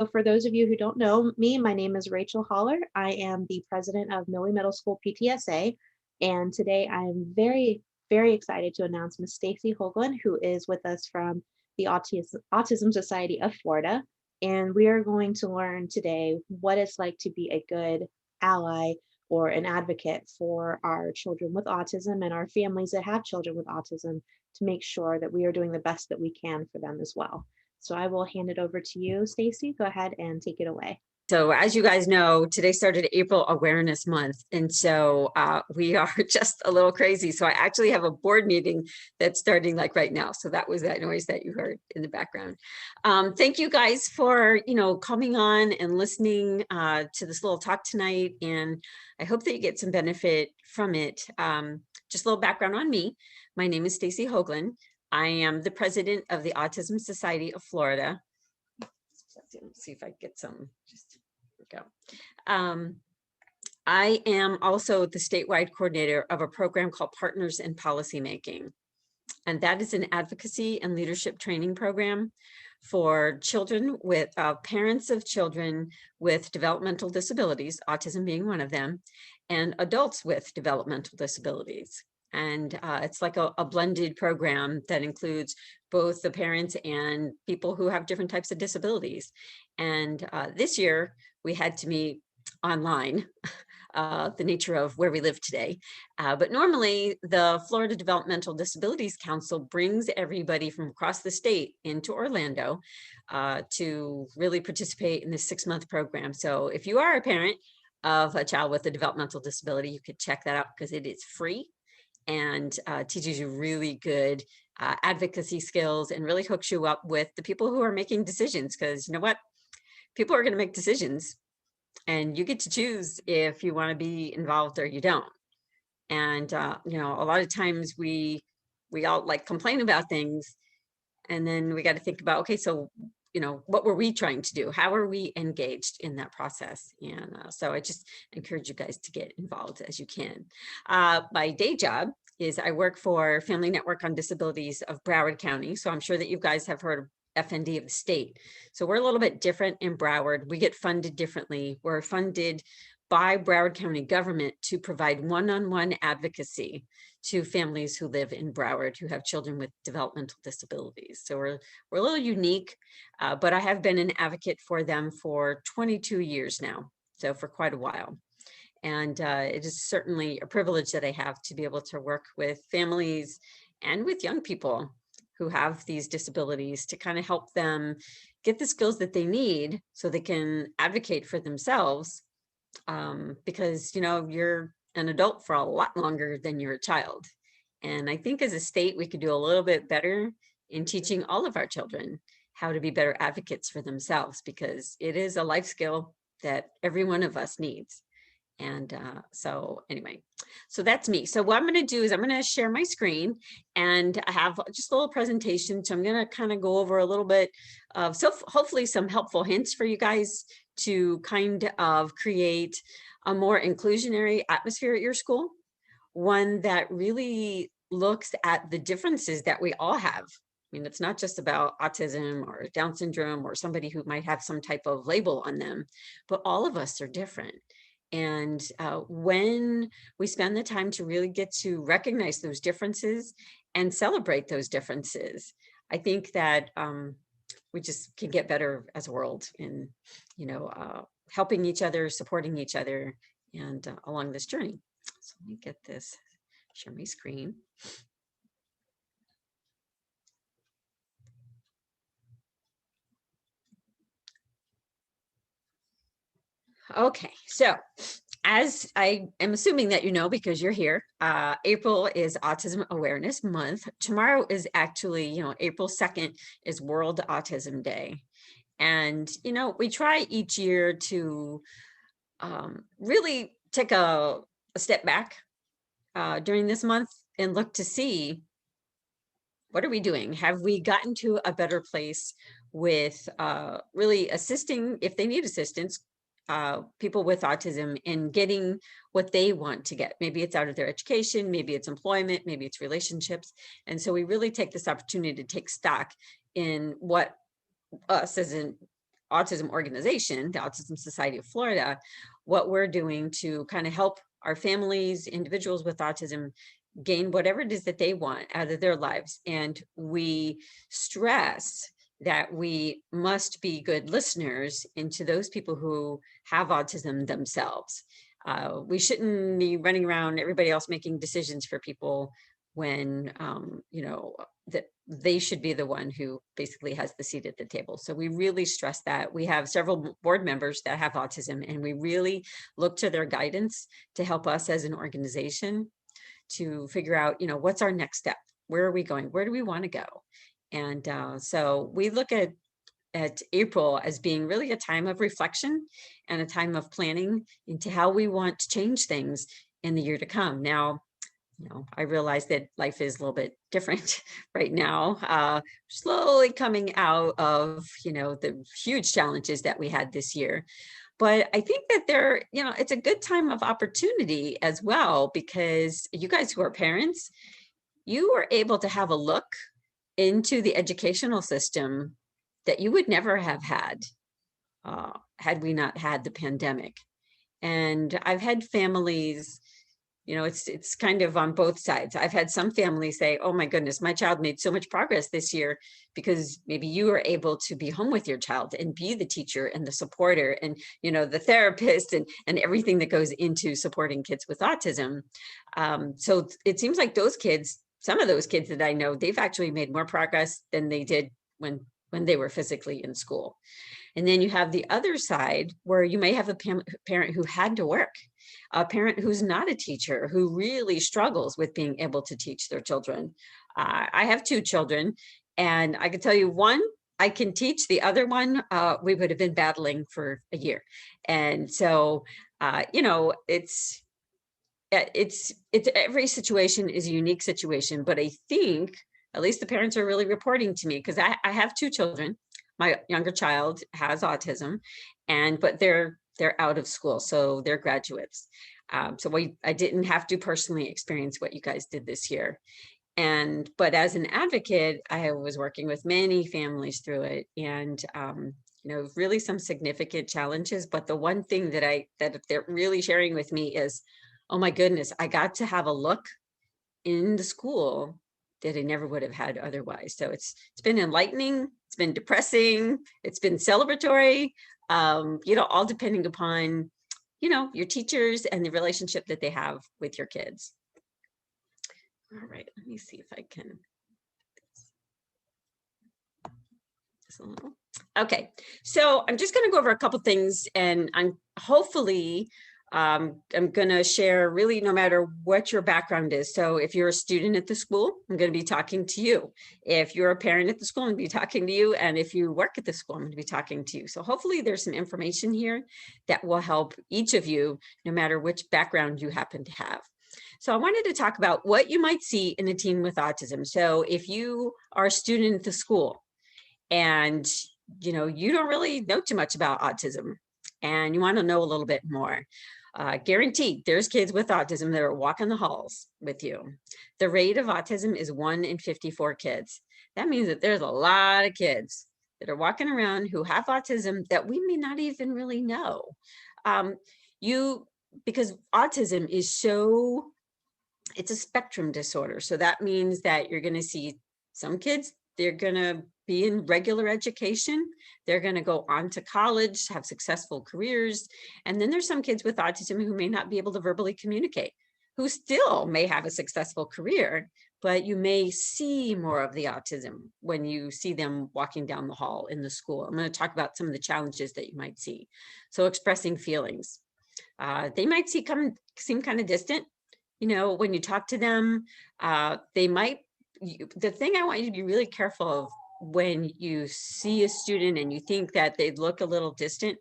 So for those of you who don't know me, my name is Rachel Holler. I am the president of Milwee Middle School PTSA. And today I'm very excited to announce Ms. Stacey Hoagland, who is with us from the Autism Society of Florida. And we are going to learn today what it's like to be a good ally or an advocate for our children with autism and our families that have children with autism to make sure that we are doing the best that we can for them as well. So I will hand it over to you, Stacey. Go ahead and take it away. So as you guys know, today started April Awareness Month. And so we are just a little crazy. So I actually have a board meeting that's starting like right now. So that was that noise that you heard in the background. Thank you guys for, coming on and listening to this little talk tonight. And I hope that you get some benefit from it. Just a little background on me. My name is Stacey Hoagland. I am the president of the Autism Society of Florida. Let's see if I get some, just here we go. I am also the statewide coordinator of a program called Partners in Policymaking. And that is an advocacy and leadership training program for children with parents of children with developmental disabilities, autism being one of them, and adults with developmental disabilities. And it's like a blended program that includes both the parents and people who have different types of disabilities. And this year we had to meet online, the nature of where we live today. But normally the Florida Developmental Disabilities Council brings everybody from across the state into Orlando to really participate in this 6-month program. So if you are a parent of a child with a developmental disability, you could check that out because it is free and teaches you really good advocacy skills and really hooks you up with the people who are making decisions. Because you know what? People are going to make decisions and you get to choose if you want to be involved or you don't. And, a lot of times we all like complain about things and then we got to think about, okay, so what were we trying to do? How are we engaged in that process? And so I just encourage you guys to get involved as you can. My day job is I work for Family Network on Disabilities of Broward County. So I'm sure that you guys have heard of FND of the state. So we're a little bit different in Broward. We get funded differently. We're funded by Broward County government to provide one-on-one advocacy to families who live in Broward who have children with developmental disabilities. So we're a little unique, but I have been an advocate for them for 22 years now, so for quite a while. And it is certainly a privilege that I have to be able to work with families and with young people who have these disabilities to kind of help them get the skills that they need so they can advocate for themselves. Because, you're an adult for a lot longer than you're a child. And I think as a state, we could do a little bit better in teaching all of our children how to be better advocates for themselves, because it is a life skill that every one of us needs. And so anyway, so that's me. So what I'm going to do is I'm going to share my screen and I have just a little presentation. So I'm going to kind of go over a little bit of, so hopefully some helpful hints for you guys to kind of create a more inclusionary atmosphere at your school, one that really looks at the differences that we all have. I mean, it's not just about autism or Down syndrome or somebody who might have some type of label on them, but all of us are different. And when we spend the time to really get to recognize those differences and celebrate those differences, I think that we just can get better as a world in, helping each other, supporting each other, and along this journey. So let me get this, share my screen. Okay, so as I am assuming that you know, because you're here, April is Autism Awareness Month. Tomorrow is actually, April 2nd is World Autism Day. And, we try each year to really take a step back during this month and look to see, what are we doing? Have we gotten to a better place with really assisting, if they need assistance, people with autism in getting what they want to get? Maybe it's out of their education, maybe it's employment, maybe it's relationships. And so we really take this opportunity to take stock in what us as an autism organization, the Autism Society of Florida, what we're doing to kind of help our families, individuals with autism gain whatever it is that they want out of their lives. And we stress that we must be good listeners into those people who have autism themselves. We shouldn't be running around everybody else making decisions for people when, you know, that they should be the one who basically has the seat at the table. So we really stress that. We have several board members that have autism, and we really look to their guidance to help us as an organization to figure out, you know, what's our next step? Where are we going? Where do we want to go? And so we look at April as being really a time of reflection and a time of planning into how we want to change things in the year to come. Now, you know, I realize that life is a little bit different right now, slowly coming out of, you know, the huge challenges that we had this year. But I think that there, you know, it's a good time of opportunity as well, because you guys who are parents, you were able to have a look into the educational system that you would never have had had we not had the pandemic. And I've had families, you know, it's kind of on both sides. I've had some families say, oh my goodness, my child made so much progress this year because maybe you were able to be home with your child and be the teacher and the supporter and, you know, the therapist and everything that goes into supporting kids with autism. So it seems like those kids, some of those kids that I know, they've actually made more progress than they did when they were physically in school. And then you have the other side where you may have a parent who had to work, a parent who's not a teacher, who really struggles with being able to teach their children. I have 2 children, and I can tell you one, I can teach. The other one, we would have been battling for a year. And so, you know, it's every situation is a unique situation, but I think at least the parents are really reporting to me, because I have 2 children. My younger child has autism, but they're out of school, so they're graduates. So I didn't have to personally experience what you guys did this year. But as an advocate, I was working with many families through it, and you know, really some significant challenges. But the one thing that they're really sharing with me is, oh my goodness, I got to have a look in the school that I never would have had otherwise. So it's been enlightening, it's been depressing, it's been celebratory, you know, all depending upon, you know, your teachers and the relationship that they have with your kids. All right, let me see if I can. Okay, so I'm just going to go over a couple things, and I'm hopefully I'm going to share really no matter what your background is. So if you're a student at the school, I'm going to be talking to you. If you're a parent at the school, I'm going to be talking to you. And if you work at the school, I'm going to be talking to you. So hopefully there's some information here that will help each of you, no matter which background you happen to have. So I wanted to talk about what you might see in a teen with autism. So if you are a student at the school and you know you don't really know too much about autism and you want to know a little bit more, guaranteed there's kids with autism that are walking the halls with you. The rate of autism is 1 in 54 kids. That means that there's a lot of kids that are walking around who have autism that we may not even really know. Because autism is it's a spectrum disorder. So that means that you're going to see some kids, they're going to be in regular education. They're going to go on to college, have successful careers. And then there's some kids with autism who may not be able to verbally communicate, who still may have a successful career, but you may see more of the autism when you see them walking down the hall in the school. I'm going to talk about some of the challenges that you might see. So expressing feelings. They might seem kind of distant. You know, when you talk to them, they might, the thing I want you to be really careful of when you see a student and you think that they look a little distant.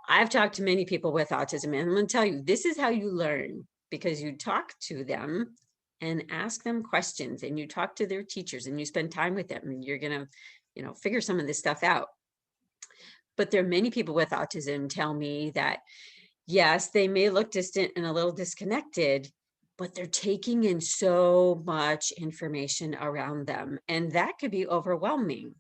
I've talked to many people with autism, and I'm going to tell you, this is how you learn, because you talk to them and ask them questions, and you talk to their teachers and you spend time with them, and you're going to, you know, figure some of this stuff out. But there are many people with autism tell me that, yes, they may look distant and a little disconnected, but they're taking in so much information around them, and that could be overwhelming.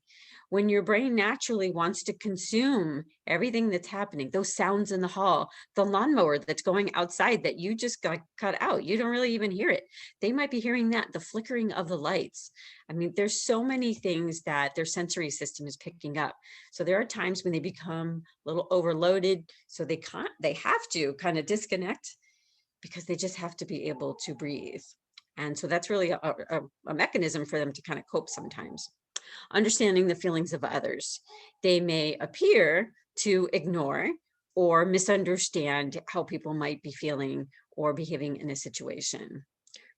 when your brain naturally wants to consume everything that's happening, those sounds in the hall, the lawnmower that's going outside that you just got cut out, you don't really even hear it. They might be hearing that, the flickering of the lights. I mean, there's so many things that their sensory system is picking up. So there are times when they become a little overloaded, so they have to kind of disconnect because they just have to be able to breathe. And so that's really a mechanism for them to kind of cope sometimes. Understanding the feelings of others. They may appear to ignore or misunderstand how people might be feeling or behaving in a situation.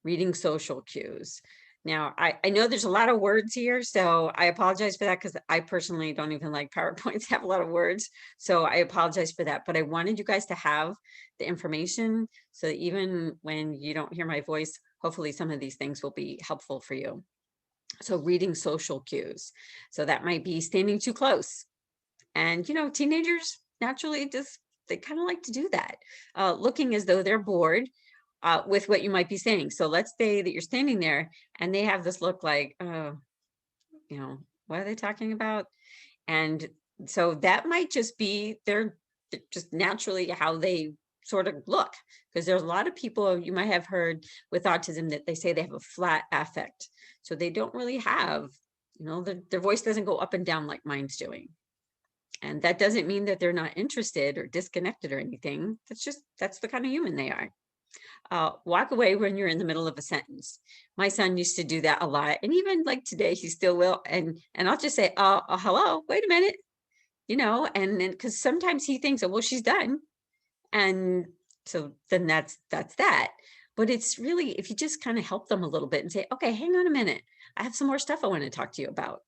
Reading social cues. Now, I know there's a lot of words here, so I apologize for that because I personally don't even like PowerPoints have a lot of words. So I apologize for that, but I wanted you guys to have the information so that even when you don't hear my voice, hopefully some of these things will be helpful for you. So reading social cues. So that might be standing too close. And, teenagers naturally they kind of like to do that. Looking as though they're bored with what you might be saying. So let's say that you're standing there and they have this look like, what are they talking about? And so that might just be they're just naturally how they sort of look, because there's a lot of people you might have heard with autism that they say they have a flat affect. So they don't really have, their voice doesn't go up and down like mine's doing. And that doesn't mean that they're not interested or disconnected or anything. That's the kind of human they are. Walk away when you're in the middle of a sentence. My son used to do that a lot. And even like today, he still will. And I'll just say, hello, wait a minute, and then because sometimes he thinks, oh, well, she's done. And so then that's that. But it's really, if you just kind of help them a little bit and say, okay, hang on a minute. I have some more stuff I want to talk to you about.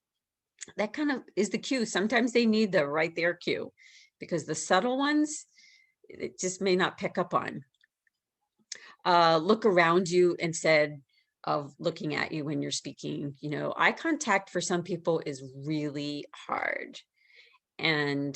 That kind of is the cue. Sometimes they need the right there cue because the subtle ones, it just may not pick up on. Look around you instead of looking at you when you're speaking. Eye contact for some people is really hard. And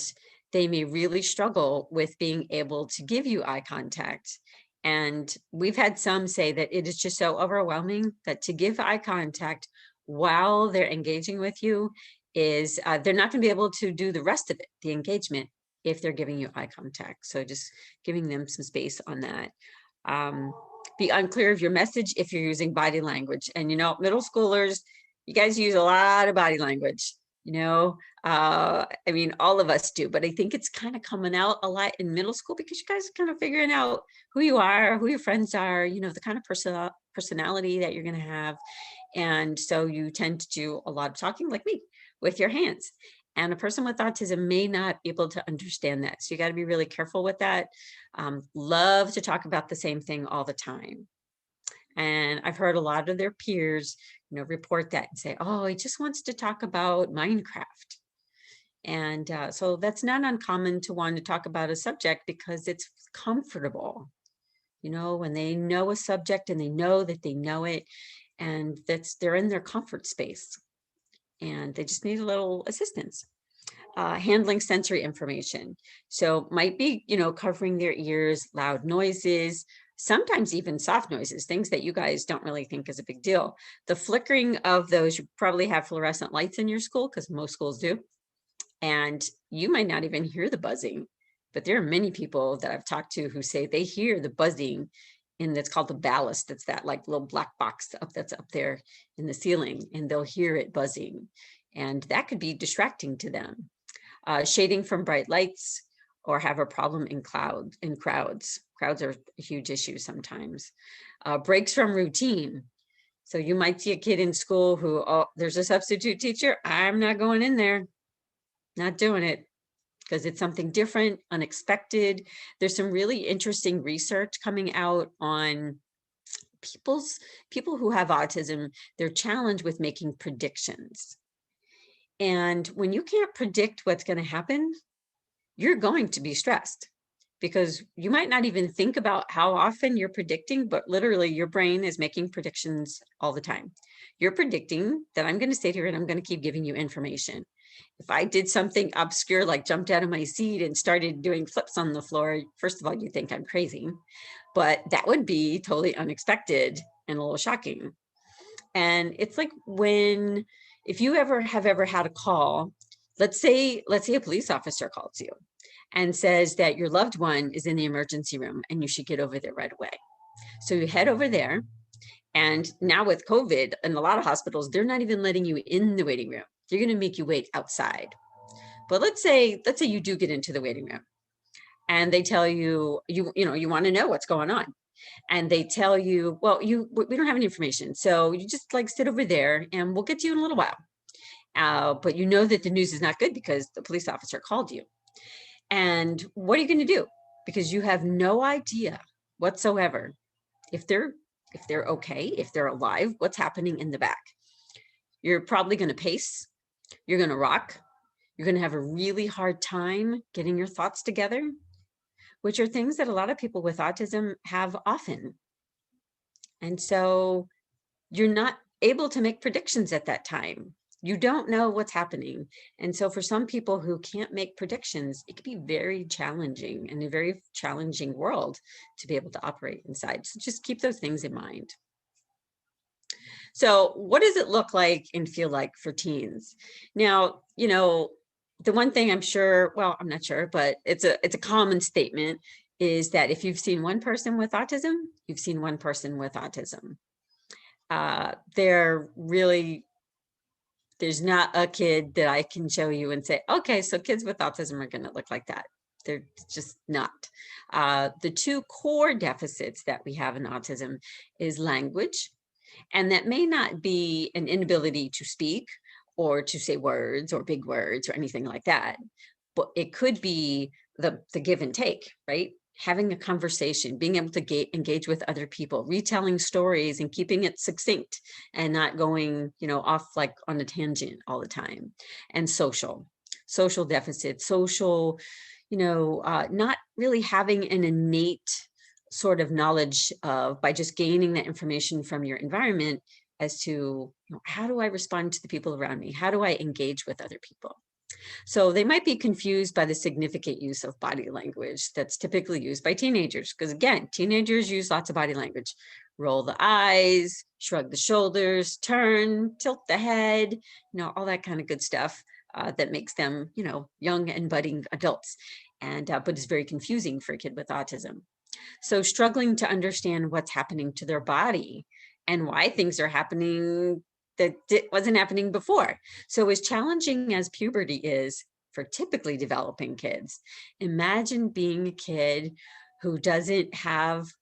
they may really struggle with being able to give you eye contact. And we've had some say that it is just so overwhelming that to give eye contact while they're engaging with you is they're not going to be able to do the rest of it, the engagement, if they're giving you eye contact. So just giving them some space on that. Be unclear of your message if you're using body language. And, middle schoolers, you guys use a lot of body language. I mean, all of us do, but I think it's kind of coming out a lot in middle school because you guys are kind of figuring out who you are, who your friends are, the kind of personality that you're going to have. And so you tend to do a lot of talking like me with your hands. And a person with autism may not be able to understand that. So you got to be really careful with that. Love to talk about the same thing all the time. And I've heard a lot of their peers, report that and say, oh, he just wants to talk about Minecraft. And so that's not uncommon to want to talk about a subject because it's comfortable, when they know a subject and they know that they know it and they're in their comfort space and they just need a little assistance. Handling sensory information. So might be, covering their ears, loud noises, sometimes even soft noises, things that you guys don't really think is a big deal. The flickering of those, you probably have fluorescent lights in your school because most schools do. And you might not even hear the buzzing, but there are many people that I've talked to who say they hear the buzzing and it's called the ballast. It's that like little black box that's up there in the ceiling and they'll hear it buzzing. And that could be distracting to them. Shading from bright lights or have a problem in crowds. Crowds are a huge issue sometimes. Breaks from routine. So you might see a kid in school who, oh, there's a substitute teacher. I'm not going in there. Not doing it because it's something different, unexpected. There's some really interesting research coming out on people who have autism, their challenge with making predictions. And when you can't predict what's going to happen, you're going to be stressed because you might not even think about how often you're predicting, but literally your brain is making predictions all the time. You're predicting that I'm going to sit here and I'm going to keep giving you information. If I did something obscure, like jumped out of my seat and started doing flips on the floor, first of all, you think I'm crazy, but that would be totally unexpected and a little shocking. And it's like if you have ever had a call let's say a police officer calls you and says that your loved one is in the emergency room and you should get over there right away. So you head over there. And now with COVID in a lot of hospitals, they're not even letting you in the waiting room. They're going to make you wait outside. But let's say you do get into the waiting room and they tell you, you want to know what's going on. And they tell you, well, we don't have any information. So you just like sit over there and we'll get to you in a little while. But you know that the news is not good because the police officer called you. And what are you going to do? Because you have no idea whatsoever if they're okay, if they're alive, what's happening in the back. You're probably going to pace, you're going to rock, you're going to have a really hard time getting your thoughts together, which are things that a lot of people with autism have often. And so you're not able to make predictions at that time. You don't know what's happening. And so for some people who can't make predictions, it can be very challenging and a very challenging world to be able to operate inside. So just keep those things in mind. So what does it look like and feel like for teens? Now, the one thing I'm sure, well, I'm not sure, but it's a common statement is that if you've seen one person with autism, you've seen one person with autism. There's not a kid that I can show you and say, okay, so kids with autism are going to look like that. They're just not. The two core deficits that we have in autism is language, and that may not be an inability to speak or to say words or big words or anything like that, but it could be the give and take, right? Having a conversation, being able to engage with other people, retelling stories and keeping it succinct and not going, off like on a tangent all the time. And social deficit, not really having an innate sort of knowledge of by just gaining that information from your environment as to, how do I respond to the people around me? How do I engage with other people? So they might be confused by the significant use of body language that's typically used by teenagers. Because again, teenagers use lots of body language. Roll the eyes, shrug the shoulders, turn, tilt the head, all that kind of good stuff that makes them, young and budding adults. And but it's very confusing for a kid with autism. So struggling to understand what's happening to their body and why things are happening that wasn't happening before. So as challenging as puberty is for typically developing kids, imagine being a kid who doesn't have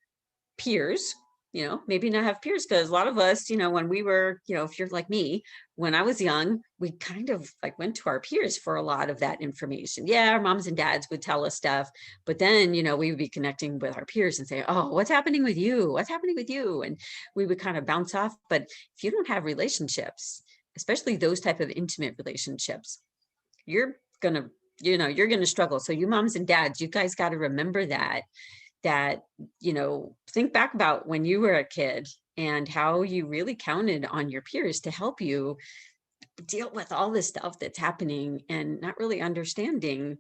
peers, maybe not have peers, because a lot of us, when we were, if you're like me, when I was young, we kind of like went to our peers for a lot of that information. Yeah, our moms and dads would tell us stuff, but then, we would be connecting with our peers and say, oh, what's happening with you? What's happening with you? And we would kind of bounce off. But if you don't have relationships, especially those type of intimate relationships, you're going to struggle. So you moms and dads, you guys got to remember that, think back about when you were a kid and how you really counted on your peers to help you deal with all this stuff that's happening and not really understanding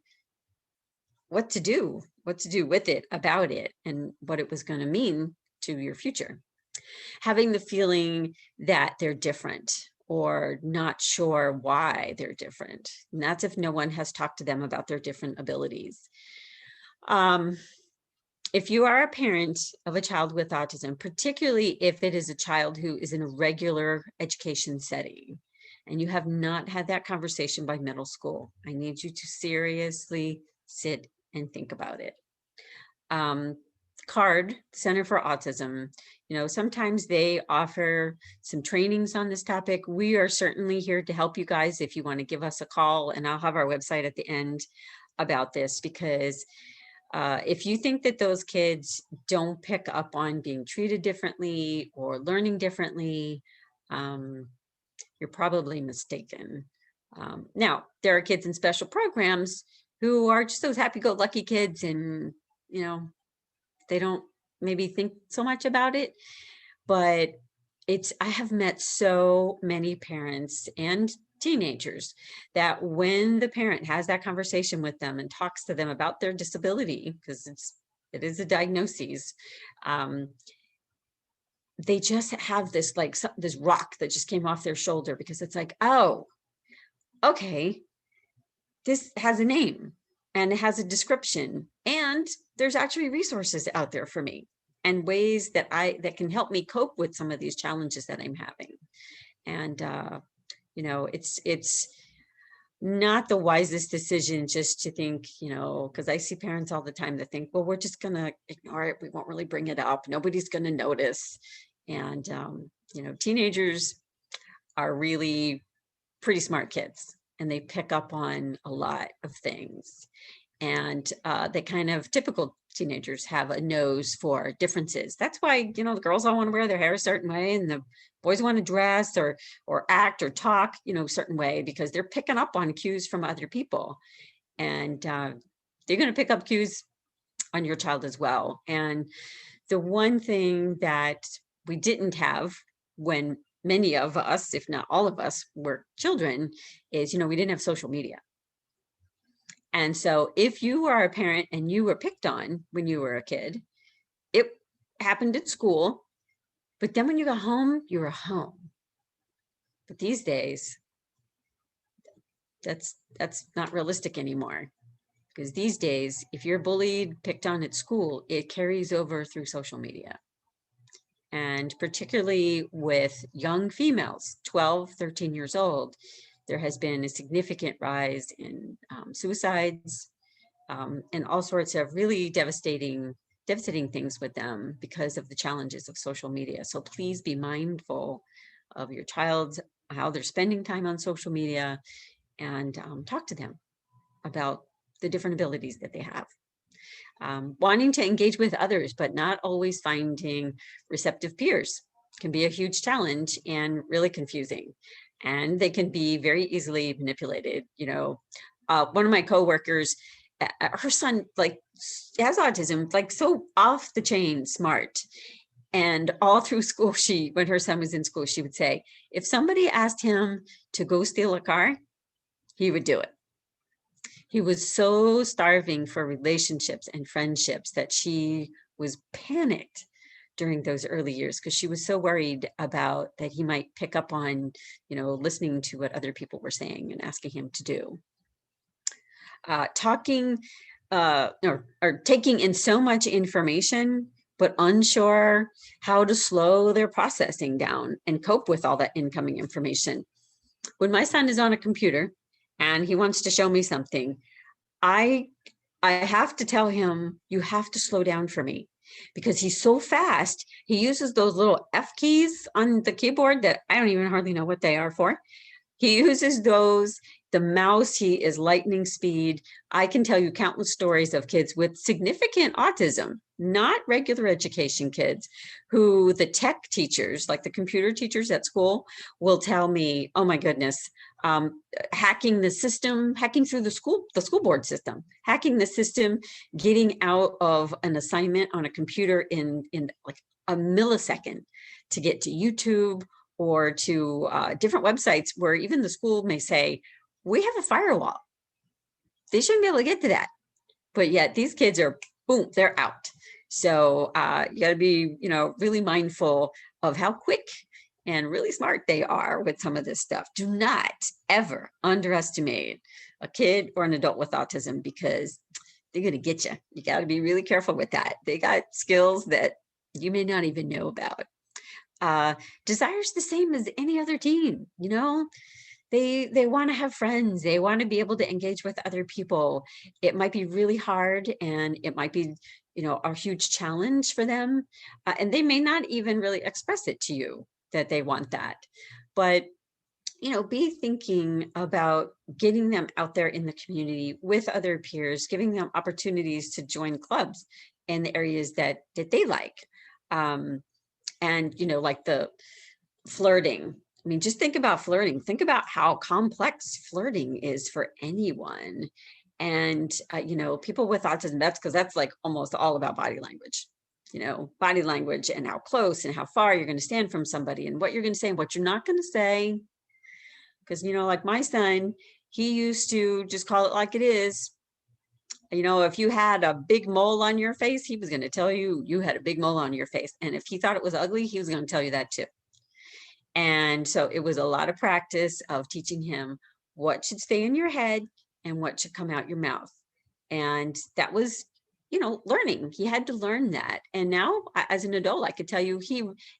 what to do with it, about it, and what it was going to mean to your future. Having the feeling that they're different or not sure why they're different. And that's if no one has talked to them about their different abilities. If you are a parent of a child with autism, particularly if it is a child who is in a regular education setting, and you have not had that conversation by middle school, I need you to seriously sit and think about it. CARD, Center for Autism, sometimes they offer some trainings on this topic. We are certainly here to help you guys if you want to give us a call, and I'll have our website at the end about this, because if you think that those kids don't pick up on being treated differently or learning differently, you're probably mistaken. Now, there are kids in special programs who are just those happy-go-lucky kids, and they don't maybe think so much about it. But I have met so many parents and teenagers that when the parent has that conversation with them and talks to them about their disability, because it is a diagnosis, they just have this this rock that just came off their shoulder, because it's like, oh, okay, this has a name and it has a description, and there's actually resources out there for me and ways that can help me cope with some of these challenges that I'm having. And it's not the wisest decision just to think, because I see parents all the time that think, well, we're just gonna ignore it, we won't really bring it up, nobody's gonna notice. And teenagers are really pretty smart kids, and they pick up on a lot of things. And they kind of, typical teenagers have a nose for differences. That's why, the girls all want to wear their hair a certain way, and the boys want to dress or act or talk, a certain way, because they're picking up on cues from other people. And they're going to pick up cues on your child as well. And the one thing that we didn't have when many of us, if not all of us, were children is, we didn't have social media. And so if you are a parent and you were picked on when you were a kid, it happened at school, but then when you got home, you were home. But these days, that's not realistic anymore. Because these days, if you're bullied, picked on at school, it carries over through social media. And particularly with young females, 12, 13 years old, there has been a significant rise in suicides and all sorts of really devastating things with them because of the challenges of social media. So please be mindful of your child, how they're spending time on social media, and talk to them about the different abilities that they have. Wanting to engage with others, but not always finding receptive peers can be a huge challenge and really confusing. And they can be very easily manipulated. One of my coworkers, her son has autism, so off the chain smart. And all through school, when her son was in school, she would say, if somebody asked him to go steal a car, he would do it. He was so starving for relationships and friendships that she was panicked during those early years because she was so worried about that he might pick up on, listening to what other people were saying and asking him to do. Talking or taking in so much information, but unsure how to slow their processing down and cope with all that incoming information. When my son is on a computer and he wants to show me something, I have to tell him, you have to slow down for me, because he's so fast. He uses those little F keys on the keyboard that I don't even hardly know what they are for. He uses those. The mouse, he is lightning speed. I can tell you countless stories of kids with significant autism, not regular education kids, who the tech teachers, like the computer teachers at school, will tell me, oh my goodness, hacking the system, hacking through the school board system, hacking the system, getting out of an assignment on a computer in like a millisecond to get to YouTube or to different websites where even the school may say, we have a firewall. They shouldn't be able to get to that. But yet these kids are, boom, they're out. So you got to be, really mindful of how quick and really smart they are with some of this stuff. Do not ever underestimate a kid or an adult with autism, because they're going to get you. You got to be really careful with that. They got skills that you may not even know about. Desire's the same as any other teen, they want to have friends. They want to be able to engage with other people. It might be really hard, and it might be, a huge challenge for them. And they may not even really express it to you that they want that. But, be thinking about getting them out there in the community with other peers, giving them opportunities to join clubs in the areas that they like. And, like the flirting. I mean, just think about flirting. Think about how complex flirting is for anyone. And, people with autism, that's like almost all about body language, body language and how close and how far you're going to stand from somebody and what you're going to say and what you're not going to say. Because, like my son, he used to just call it like it is. If you had a big mole on your face, he was going to tell you you had a big mole on your face. And if he thought it was ugly, he was going to tell you that too. And so it was a lot of practice of teaching him what should stay in your head and what should come out your mouth. And that was, learning. He had to learn that. And now as an adult, I could tell you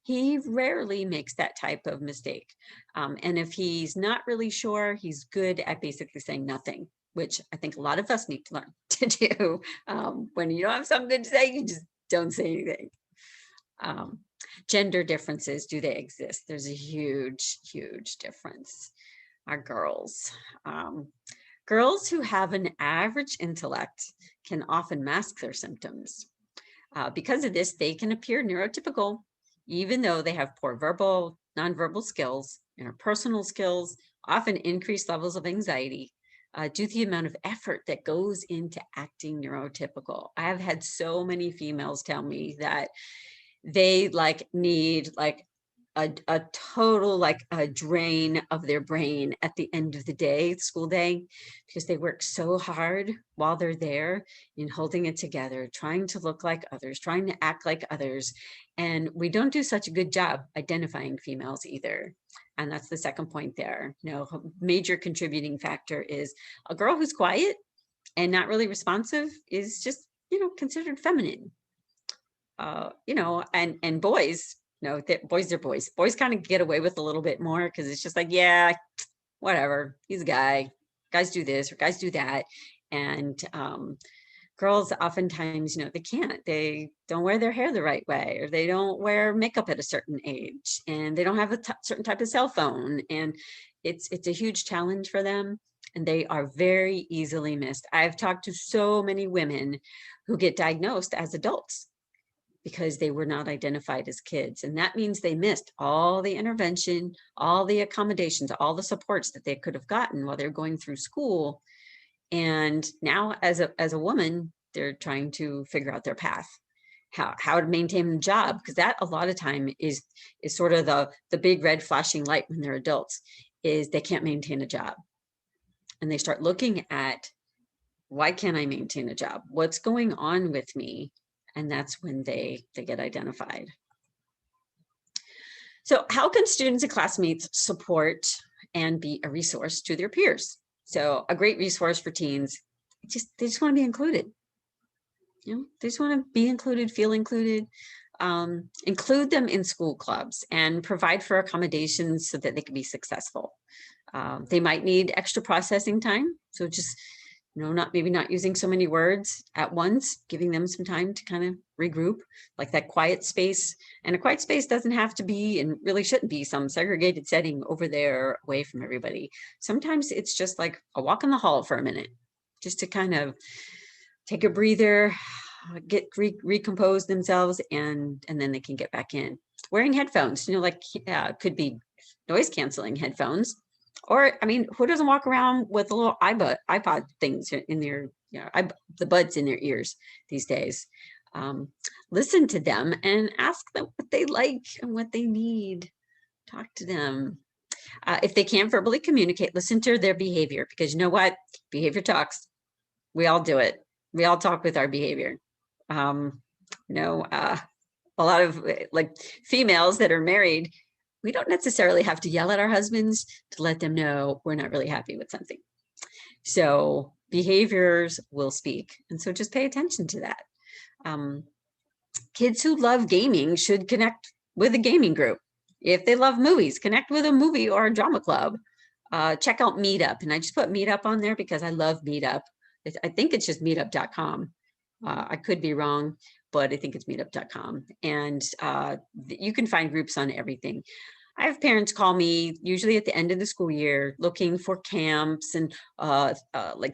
he rarely makes that type of mistake. And if he's not really sure, he's good at basically saying nothing, which I think a lot of us need to learn to do. When you don't have something good to say, you just don't say anything. Gender differences, do they exist? There's a huge, huge difference. Our girls. Girls who have an average intellect can often mask their symptoms. Because of this, they can appear neurotypical, even though they have poor verbal, nonverbal skills, interpersonal skills, often increased levels of anxiety, due to the amount of effort that goes into acting neurotypical. I have had so many females tell me that they need a total a drain of their brain at the end of the day, school day, because they work so hard while they're there in holding it together, trying to look like others, trying to act like others. And we don't do such a good job identifying females either. And that's the second point there. A major contributing factor is a girl who's quiet and not really responsive is just, considered feminine. And boys, boys are boys. Boys kind of get away with a little bit more because it's just yeah, whatever. He's a guy. Guys do this or guys do that. And girls oftentimes, they can't. They don't wear their hair the right way, or they don't wear makeup at a certain age, and they don't have a certain type of cell phone. And it's a huge challenge for them. And they are very easily missed. I've talked to so many women who get diagnosed as adults because they were not identified as kids. And that means they missed all the intervention, all the accommodations, all the supports that they could have gotten while they're going through school. And now as a woman, they're trying to figure out their path, how to maintain a job, because that a lot of time is sort of the big red flashing light when they're adults, is they can't maintain a job. And they start looking at, why can't I maintain a job? What's going on with me? And that's when they get identified. So how can students and classmates support and be a resource to their peers? So a great resource for teens, they just want to be included. They just want to be included, feel included. Include them in school clubs and provide for accommodations so that they can be successful. They might need extra processing time. So just maybe not using so many words at once, giving them some time to kind of regroup, like that quiet space. And a quiet space doesn't have to be, and really shouldn't be, some segregated setting over there away from everybody. Sometimes it's just like a walk in the hall for a minute, just to kind of take a breather, recompose themselves, and then they can get back in. Wearing headphones, could be noise canceling headphones. Or, who doesn't walk around with a little iPod things in their, the buds in their ears these days? Listen to them and ask them what they like and what they need. Talk to them. If they can't verbally communicate, listen to their behavior, because you know what? Behavior talks. We all do it. We all talk with our behavior. A lot of females that are married, we don't necessarily have to yell at our husbands to let them know we're not really happy with something. So behaviors will speak. And so just pay attention to that. Kids who love gaming should connect with a gaming group. If they love movies, connect with a movie or a drama club. Check out Meetup. And I just put Meetup on there because I love Meetup. I think it's just meetup.com. I could be wrong, but I think it's meetup.com. And you can find groups on everything. I have parents call me usually at the end of the school year looking for camps and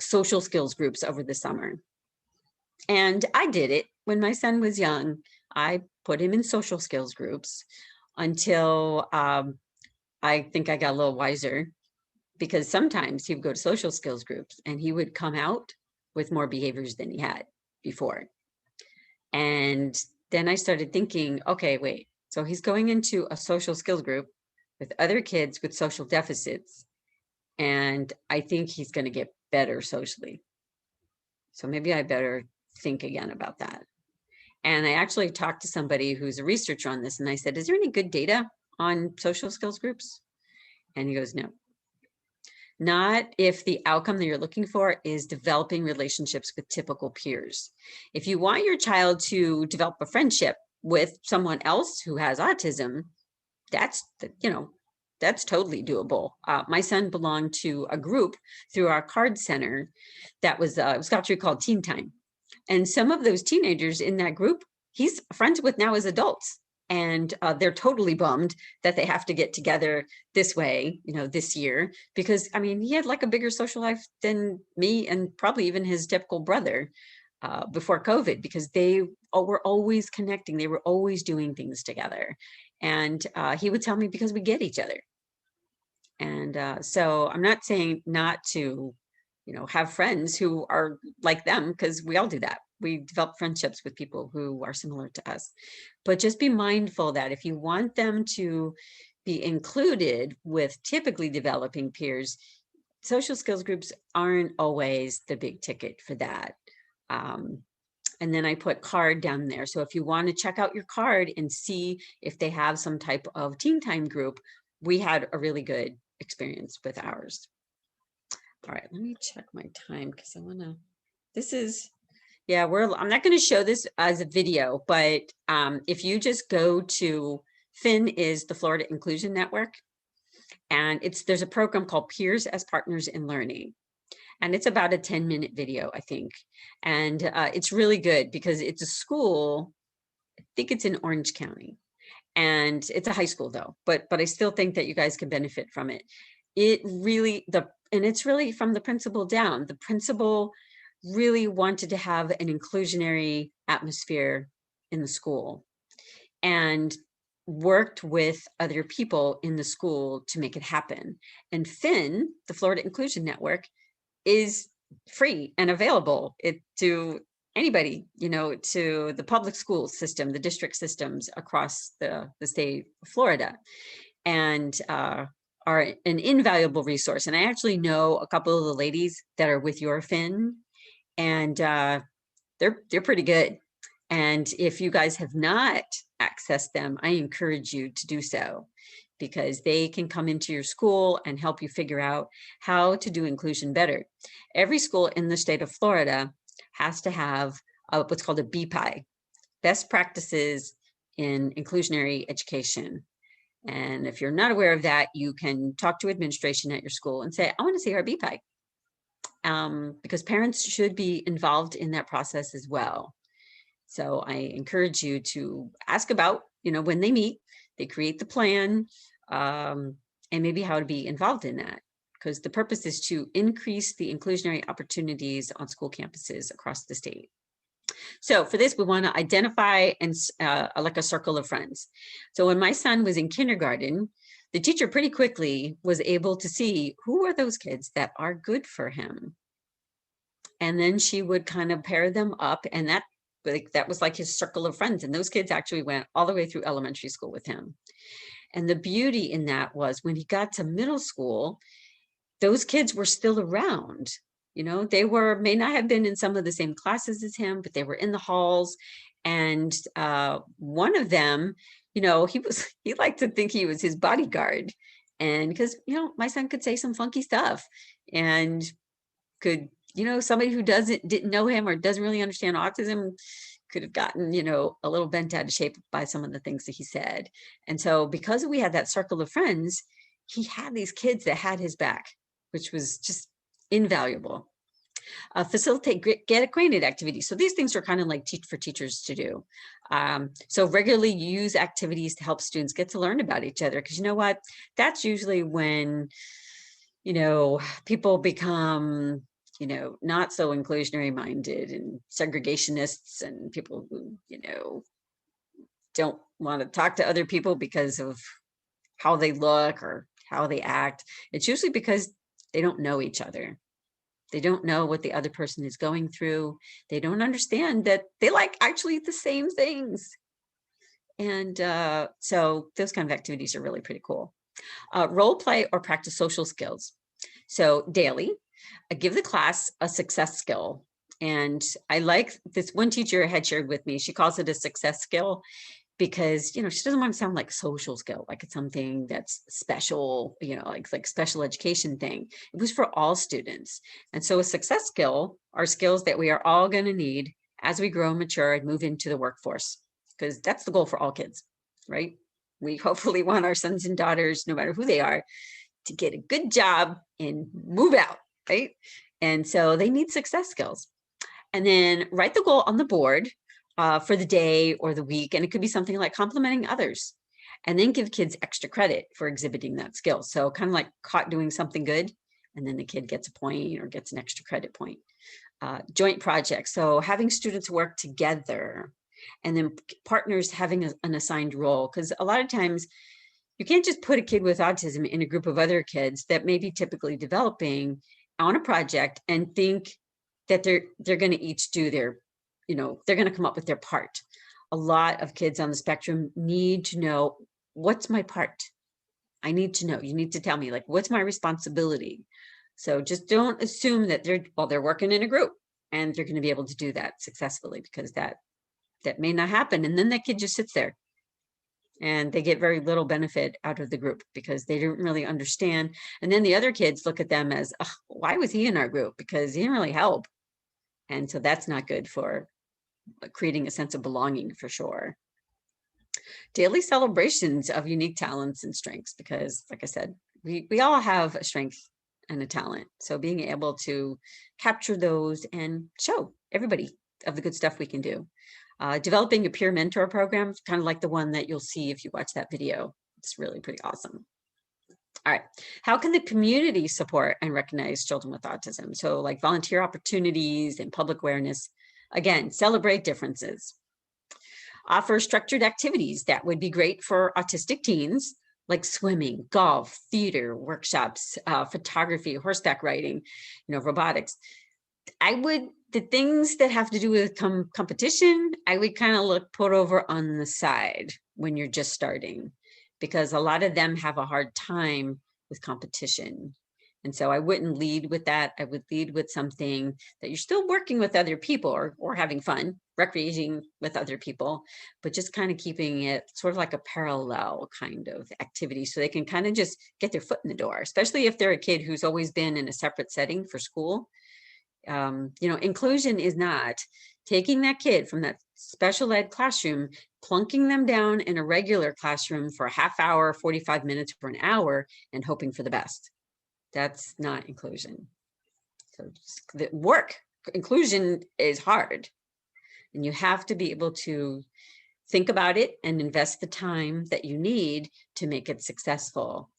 social skills groups over the summer. And I did it when my son was young. I put him in social skills groups until I think I got a little wiser, because sometimes he would go to social skills groups and he would come out with more behaviors than he had before. And then I started thinking, okay, wait, so he's going into a social skills group with other kids with social deficits, and I think he's going to get better socially. So maybe I better think again about that. And I actually talked to somebody who's a researcher on this, and I said, is there any good data on social skills groups? And he goes, no. not if the outcome that you're looking for is developing relationships with typical peers. If you want your child to develop a friendship with someone else who has autism, that's, that's totally doable. My son belonged to a group through our card center that was, it was actually called Teen Time. And some of those teenagers in that group, he's friends with now as adults. And they're totally bummed that they have to get together this way, this year, because I mean, he had like a bigger social life than me and probably even his typical brother before COVID, because they were always connecting. They were always doing things together. And he would tell me because we get each other. And so I'm not saying not to, have friends who are like them, because we all do that. We develop friendships with people who are similar to us. But just be mindful that if you want them to be included with typically developing peers, social skills groups aren't always the big ticket for that. And then I put card down there. So if you want to check out your card and see if they have some type of teen time group, we had a really good experience with ours. All right, let me check my time because I want to, this is, yeah, I'm not going to show this as a video, but if you just go to, FIN is the Florida Inclusion Network, and there's a program called Peers as Partners in Learning. And it's about a 10-minute video, I think. And it's really good because it's a school, I think it's in Orange County. And it's a high school though, but I still think that you guys can benefit from it. And it's really from the principal down. The principal really wanted to have an inclusionary atmosphere in the school and worked with other people in the school to make it happen. And FIN, the Florida Inclusion Network, is free and available to anybody, to the public school system, the district systems across the state of Florida, and are an invaluable resource. And I actually know a couple of the ladies that are with your FIN, and they're pretty good. And if you guys have not accessed them, I encourage you to do so, because they can come into your school and help you figure out how to do inclusion better. Every school in the state of Florida has to have what's called a BPI, best practices in inclusionary education. And if you're not aware of that, you can talk to administration at your school and say, I want to see our BPI. Because parents should be involved in that process as well. So I encourage you to ask about, when they meet, they create the plan, and maybe how to be involved in that, because the purpose is to increase the inclusionary opportunities on school campuses across the state. So for this, we want to identify and like a circle of friends. So when my son was in kindergarten, the teacher pretty quickly was able to see who are those kids that are good for him. And then she would kind of pair them up, and that was like his circle of friends. And those kids actually went all the way through elementary school with him. And the beauty in that was when he got to middle school, those kids were still around. They may not have been in some of the same classes as him, but they were in the halls. And one of them, he liked to think he was his bodyguard. And because, my son could say some funky stuff and could, somebody who didn't know him or doesn't really understand autism could have gotten, a little bent out of shape by some of the things that he said. And so because we had that circle of friends, he had these kids that had his back, which was just invaluable. Facilitate get acquainted activities. So these things are kind of like for teachers to do. So regularly use activities to help students get to learn about each other. Because you know what? That's usually when, people become, not so inclusionary minded and segregationists and people who, don't want to talk to other people because of how they look or how they act. It's usually because they don't know each other. They don't know what the other person is going through. They don't understand that they like actually the same things. And so those kind of activities are really pretty cool. Role play or practice social skills. So daily, give the class a success skill. And I like this one teacher had shared with me, she calls it a success skill. because, she doesn't want to sound like social skill, like it's something that's special, like special education thing. It was for all students. And so a success skill are skills that we are all going to need as we grow, mature, and move into the workforce, because that's the goal for all kids, right? We hopefully want our sons and daughters, no matter who they are, to get a good job and move out, right? And so they need success skills. And then write the goal on the board for the day or the week. And it could be something like complimenting others, and then give kids extra credit for exhibiting that skill. So kind of like caught doing something good, and then the kid gets a point or gets an extra credit point. Joint projects. So having students work together, and then partners having an assigned role. Because a lot of times you can't just put a kid with autism in a group of other kids that may be typically developing on a project and think that they're going to each do their, they're going to come up with their part. A lot of kids on the spectrum need to know, what's my part? I need to know. You need to tell me, like, what's my responsibility? So just don't assume that they're working in a group and they're going to be able to do that successfully, because that may not happen. And then that kid just sits there and they get very little benefit out of the group because they don't really understand. And then the other kids look at them as, why was he in our group? Because he didn't really help. And so that's not good for creating a sense of belonging, for sure. Daily celebrations of unique talents and strengths, because like I said, we all have a strength and a talent. So being able to capture those and show everybody of the good stuff we can do. Developing a peer mentor program, kind of like the one that you'll see if you watch that video. It's really pretty awesome. All right, how can the community support and recognize children with autism? So like volunteer opportunities and public awareness. Again, celebrate differences. Offer structured activities that would be great for autistic teens, like swimming, golf, theater, workshops, photography, horseback riding, robotics. The things that have to do with competition, I would kind of put over on the side when you're just starting, because a lot of them have a hard time with competition. And so I wouldn't lead with that. I would lead with something that you're still working with other people or having fun, recreating with other people, but just kind of keeping it sort of like a parallel kind of activity, so they can kind of just get their foot in the door, especially if they're a kid who's always been in a separate setting for school. Inclusion is not taking that kid from that special ed classroom, plunking them down in a regular classroom for a half hour, 45 minutes, for an hour, and hoping for the best. That's not inclusion. So the work, inclusion is hard, and you have to be able to think about it and invest the time that you need to make it successful.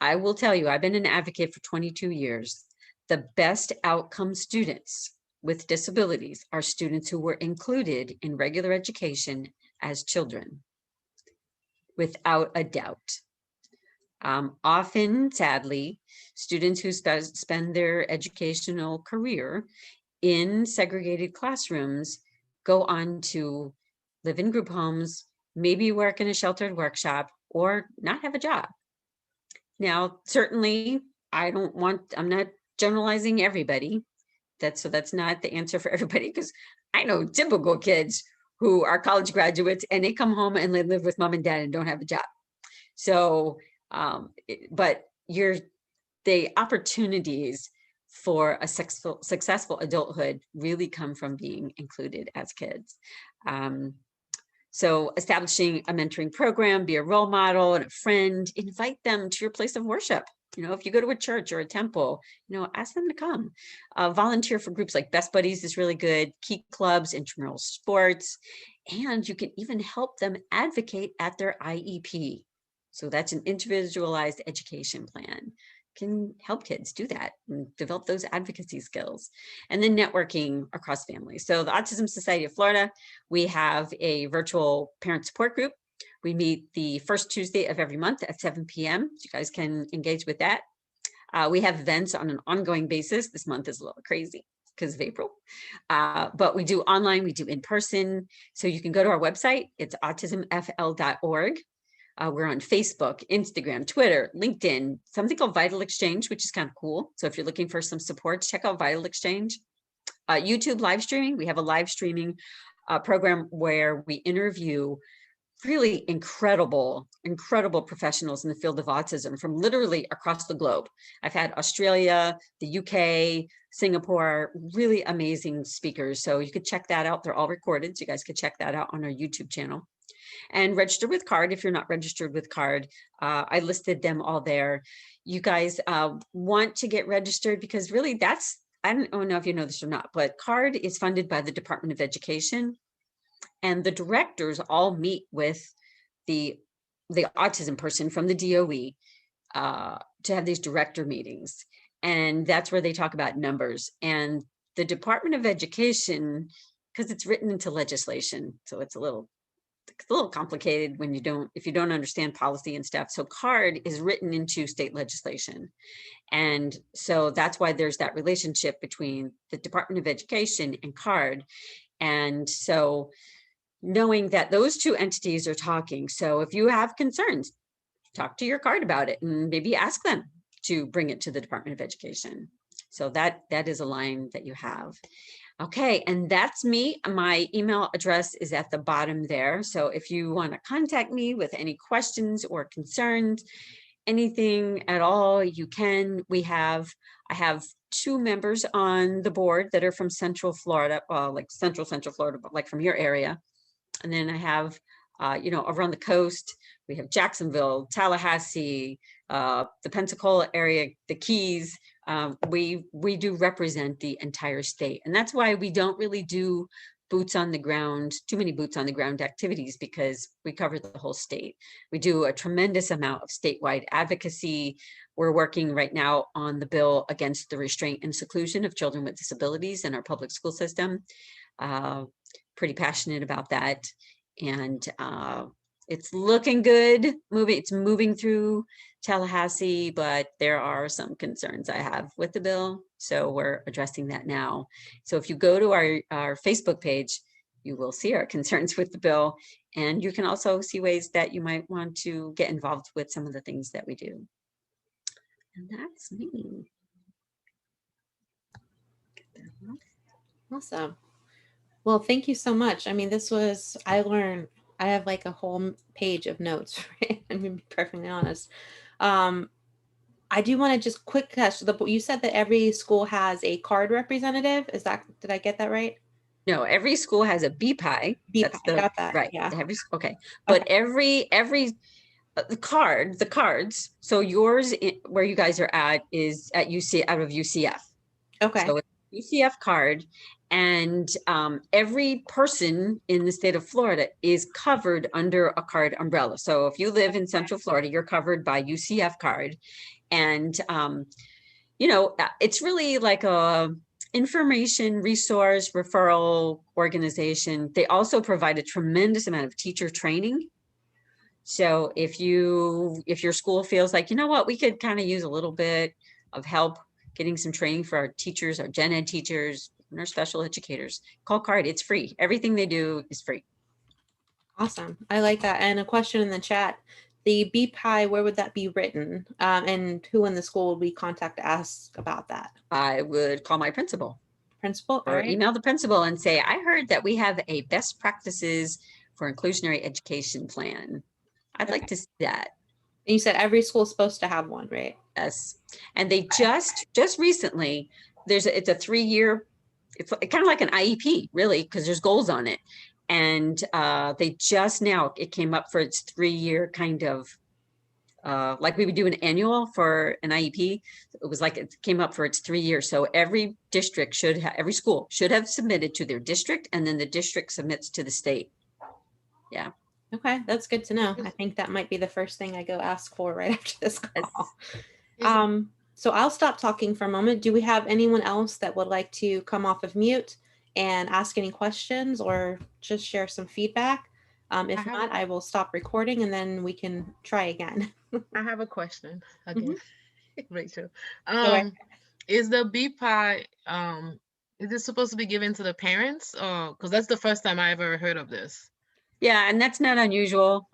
I will tell you, I've been an advocate for 22 years. The best outcome students with disabilities are students who were included in regular education as children, without a doubt. Often, sadly, students who spend their educational career in segregated classrooms go on to live in group homes, maybe work in a sheltered workshop, or not have a job. Now, certainly, I'm not generalizing everybody. That's not the answer for everybody, because I know typical kids who are college graduates and they come home and they live with mom and dad and don't have a job. So, but the opportunities for a successful adulthood really come from being included as kids. So establishing a mentoring program, be a role model and a friend, invite them to your place of worship. If you go to a church or a temple, ask them to come. Volunteer for groups like Best Buddies is really good, key clubs, intramural sports, and you can even help them advocate at their IEP. So that's an individualized education plan. Can help kids do that and develop those advocacy skills. And then networking across families. So the Autism Society of Florida, we have a virtual parent support group. We meet the first Tuesday of every month at 7 p.m. So you guys can engage with that. We have events on an ongoing basis. This month is a little crazy because of April, but we do online, we do in person. So you can go to our website. It's autismfl.org. We're on Facebook, Instagram, Twitter, LinkedIn, something called Vital Exchange, which is kind of cool. So if you're looking for some support, check out Vital Exchange. YouTube live streaming. We have a live streaming program where we interview really incredible professionals in the field of autism from literally across the globe. I've had Australia, the UK, Singapore, really amazing speakers. So you could check that out. They're all recorded. So you guys could check that out on our YouTube channel. And register with CARD if you're not registered with CARD. I listed them all there. You guys want to get registered because really that's, I don't know if you know this or not, but CARD is funded by the Department of Education. And the directors all meet with the autism person from the DOE to have these director meetings. And that's where they talk about numbers. And the Department of Education, because it's written into legislation, so it's a little complicated when if you don't understand policy and stuff. So CARD is written into state legislation. And so that's why there's that relationship between the Department of Education and CARD. And so knowing that those two entities are talking. So if you have concerns, talk to your CARD about it and maybe ask them to bring it to the Department of Education. So that is a line that you have. Okay, and that's me. My email address is at the bottom there. So if you want to contact me with any questions or concerns, anything at all, you can. I have 2 members on the board that are from Central Florida, like Central Florida, but like from your area. And then I have, around the coast, we have Jacksonville, Tallahassee, the Pensacola area, the Keys. We do represent the entire state. And that's why we don't really do boots on the ground, too many boots on the ground activities, because we cover the whole state. We do a tremendous amount of statewide advocacy. We're working right now on the bill against the restraint and seclusion of children with disabilities in our public school system. Pretty passionate about that. And it's looking good. It's moving through Tallahassee, but there are some concerns I have with the bill. So we're addressing that now. So if you go to our Facebook page, you will see our concerns with the bill. And you can also see ways that you might want to get involved with some of the things that we do. And that's me. Awesome. Well, thank you so much. I mean, I have like a whole page of notes, right? I'm gonna be perfectly honest. I do want to just quick catch you said that every school has a CARD representative. Did I get that right? No, every school has a BPI. BPI, I got that. Right. Yeah. Okay. But every the cards. So yours, where you guys are at, is at out of UCF. Okay. So it's UCF CARD, and every person in the state of Florida is covered under a CARD umbrella. So if you live in Central Florida, you're covered by UCF CARD, and it's really like a information resource referral organization. They also provide a tremendous amount of teacher training. So if your school feels like, you know what, we could kind of use a little bit of help getting some training for our teachers, our gen ed teachers, and our special educators, call CARD. It's free. Everything they do is free. Awesome. I like that. And a question in the chat, the BPI, where would that be written? And who in the school would we contact to ask about that? I would call my principal. Principal? Or email the principal and say, I heard that we have a best practices for inclusionary education plan. I'd like to see that. And you said every school is supposed to have one, right? Yes. And they just recently, it's a 3-year, it's kind of like an IEP, really, because there's goals on it. And they just now, it came up for its 3-year kind of, like we would do an annual for an IEP. It was like it came up for its 3 years. So every district every school should have submitted to their district, and then the district submits to the state. Yeah. Okay, that's good to know. I think that might be the first thing I go ask for right after this call. So I'll stop talking for a moment. Do we have anyone else that would like to come off of mute and ask any questions or just share some feedback? If not, I will stop recording and then we can try again. I have a question again, Rachel. Is the BPI, is it supposed to be given to the parents? Because that's the first time I ever heard of this. Yeah, and that's not unusual.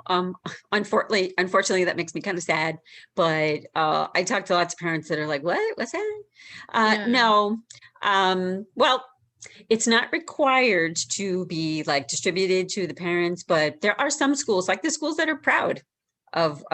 Unfortunately, that makes me kind of sad. But I talk to lots of parents that are like, "What? What's that?" No. Well, It's not required to be like distributed to the parents, but there are some schools, like the schools that are proud of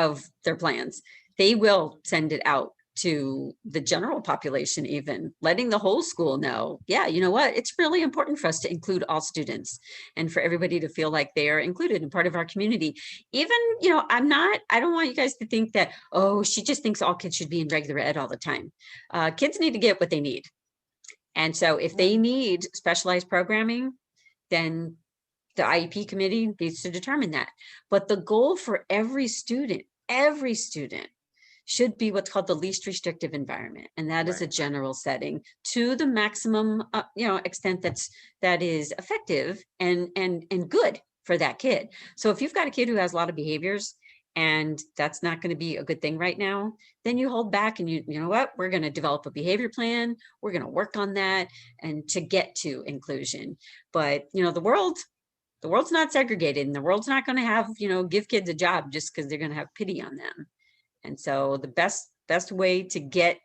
their plans. They will send it out to the general population, even letting the whole school know, yeah, you know what, it's really important for us to include all students and for everybody to feel like they are included and part of our community. Even, I don't want you guys to think that, oh, she just thinks all kids should be in regular ed all the time. Kids need to get what they need. And so if they need specialized programming, then the IEP committee needs to determine that. But the goal for every student should be what's called the least restrictive environment. And that is a general setting to the maximum, extent that is effective and good for that kid. So if you've got a kid who has a lot of behaviors and that's not going to be a good thing right now, then you hold back and you know what, we're going to develop a behavior plan. We're going to work on that and to get to inclusion. But, the world's not segregated, and the world's not going to have, give kids a job just because they're going to have pity on them. And so the best way to get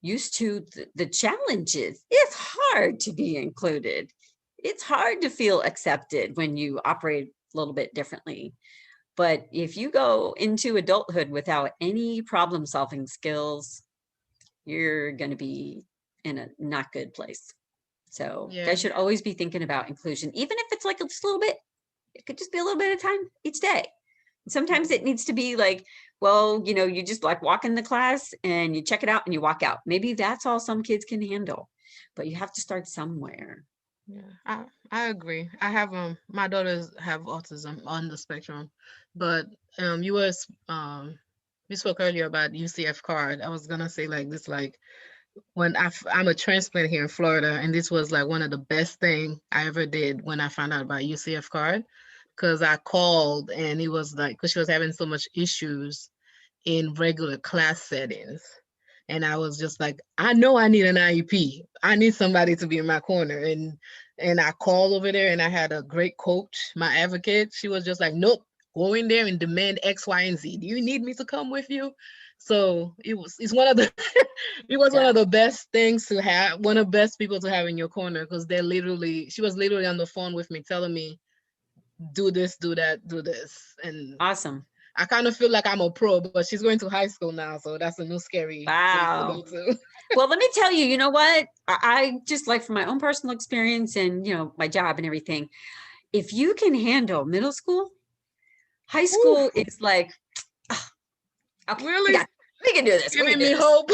used to the challenges, it's hard to be included. It's hard to feel accepted when you operate a little bit differently. But if you go into adulthood without any problem solving skills, you're going to be in a not good place. So you guys should always be thinking about inclusion, even if it's like just a little bit. It could just be a little bit of time each day. Sometimes it needs to be like, well, you just like walk in the class and you check it out and you walk out. Maybe that's all some kids can handle, but you have to start somewhere. Yeah, I agree. I have my daughters have autism on the spectrum, but we spoke earlier about UCF card. I was gonna say like this, like when I'm a transplant here in Florida, and this was like one of the best thing I ever did when I found out about UCF card, because I called and it was like, because she was having so much issues in regular class settings. And I was just like, I know I need an IEP. I need somebody to be in my corner. And I called over there and I had a great coach, my advocate. She was just like, nope, go in there and demand X, Y, and Z. Do you need me to come with you? So it's one of the one of the best things to have, one of the best people to have in your corner, because she was literally on the phone with me telling me, do this, do that, do this. And awesome. I kind of feel like I'm a pro, but she's going to high school now, so that's a new scary place to go to. Well, let me tell you, you know what? I just like from my own personal experience and, my job and everything, if you can handle middle school, high school is like, okay, really? We can do this. Giving me hope.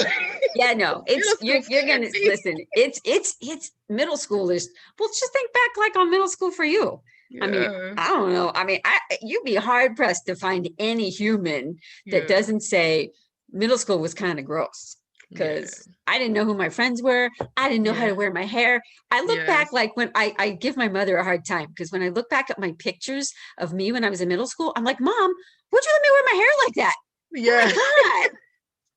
Yeah, no, you're gonna listen. It's middle school is, well, just think back like on middle school for you. Yeah. I mean, I don't know. I mean, you'd be hard pressed to find any human that doesn't say middle school was kind of gross, because I didn't know who my friends were. I didn't know how to wear my hair. I look back like when I give my mother a hard time, because when I look back at my pictures of me when I was in middle school, I'm like, Mom, would you let me wear my hair like that? Yeah. Oh my God.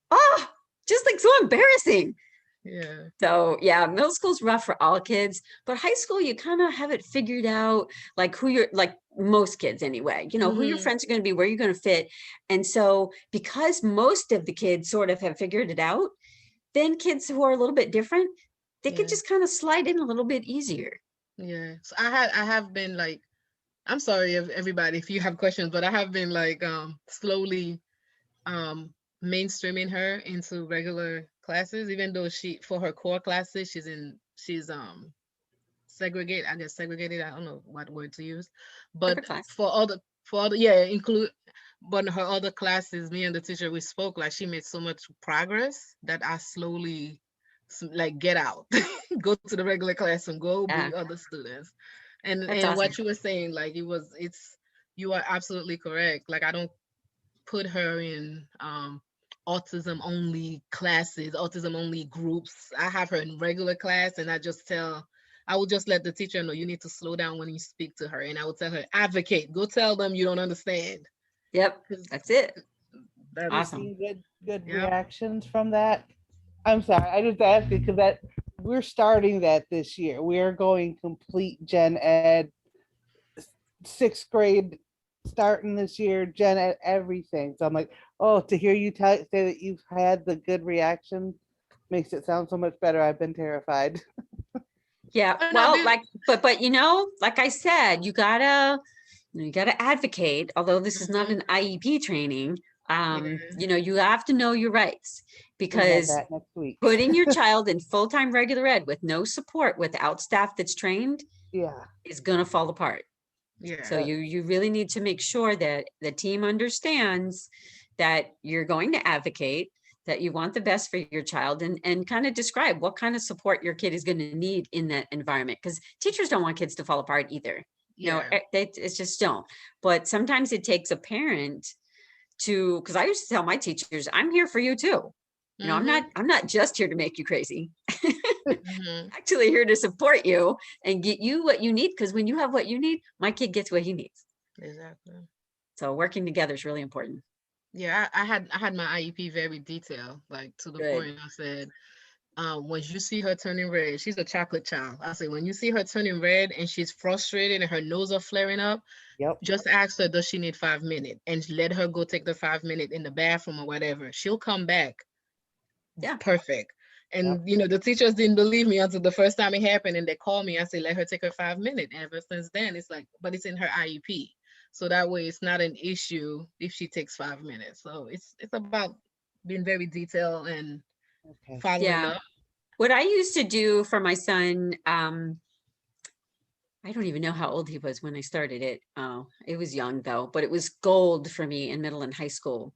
Oh, just like so embarrassing. Yeah. So middle school's rough for all kids, but high school, you kind of have it figured out, like who you're, like most kids anyway, who your friends are going to be, where you're going to fit. And so because most of the kids sort of have figured it out, then kids who are a little bit different, they can just kind of slide in a little bit easier. Yeah. So I have been like, I'm sorry if everybody, if you have questions, but I have been like slowly mainstreaming her into regular classes, even though for her core classes, she's segregated, I don't know what word to use, but for other include, but her other classes, me and the teacher, we spoke, like she made so much progress that I slowly like get out, go to the regular class and go be other students. And awesome. What you were saying, like you are absolutely correct. Like I don't put her in autism only classes, autism only groups. I have her in regular class, and I will just let the teacher know, you need to slow down when you speak to her. And I will tell her, advocate, go tell them you don't understand. Yep, that's it. That's awesome. Good reactions from that. I'm sorry, I just asked you because we're starting that this year. We are going complete gen ed, 6th grade starting this year, gen ed, everything. So I'm like, oh, to hear you say that you've had the good reaction makes it sound so much better. I've been terrified. Yeah, Oh, no, well, but like I said, you gotta advocate, although this is not Mhm. an IEP training. Yeah. You have to know your rights, We have because that next week. putting your child in full-time regular ed with no support, without staff that's trained, Yeah. is gonna fall apart. Yeah. So you really need to make sure that the team understands that you're going to advocate, that you want the best for your child, and kind of describe what kind of support your kid is going to need in that environment. Because teachers don't want kids to fall apart either. Yeah. It's just don't. But sometimes it takes a parent to, because I used to tell my teachers, I'm here for you too. Mhm. I'm not just here to make you crazy. Mhm. Actually here to support you and get you what you need, because when you have what you need, my kid gets what he needs. Exactly. So working together is really important. Yeah, I had my IEP very detailed, like to the Good. point. I said, when you see her turning red, she's a chocolate child. I say, when you see her turning red and she's frustrated and her nose are flaring up, Yep. just ask her, does she need 5 minutes? And let her go take the 5 minutes in the bathroom or whatever. She'll come back Yeah. perfect. Yep. And the teachers didn't believe me until the first time it happened, and they called me. I said, let her take her 5 minutes. And ever since then, it's like, but it's in her IEP, so that way it's not an issue if she takes 5 minutes. So it's about being very detailed and Okay. following Yeah. up. What I used to do for my son, I don't even know how old he was when I started it. Oh, it was young though, but it was gold for me in middle and high school.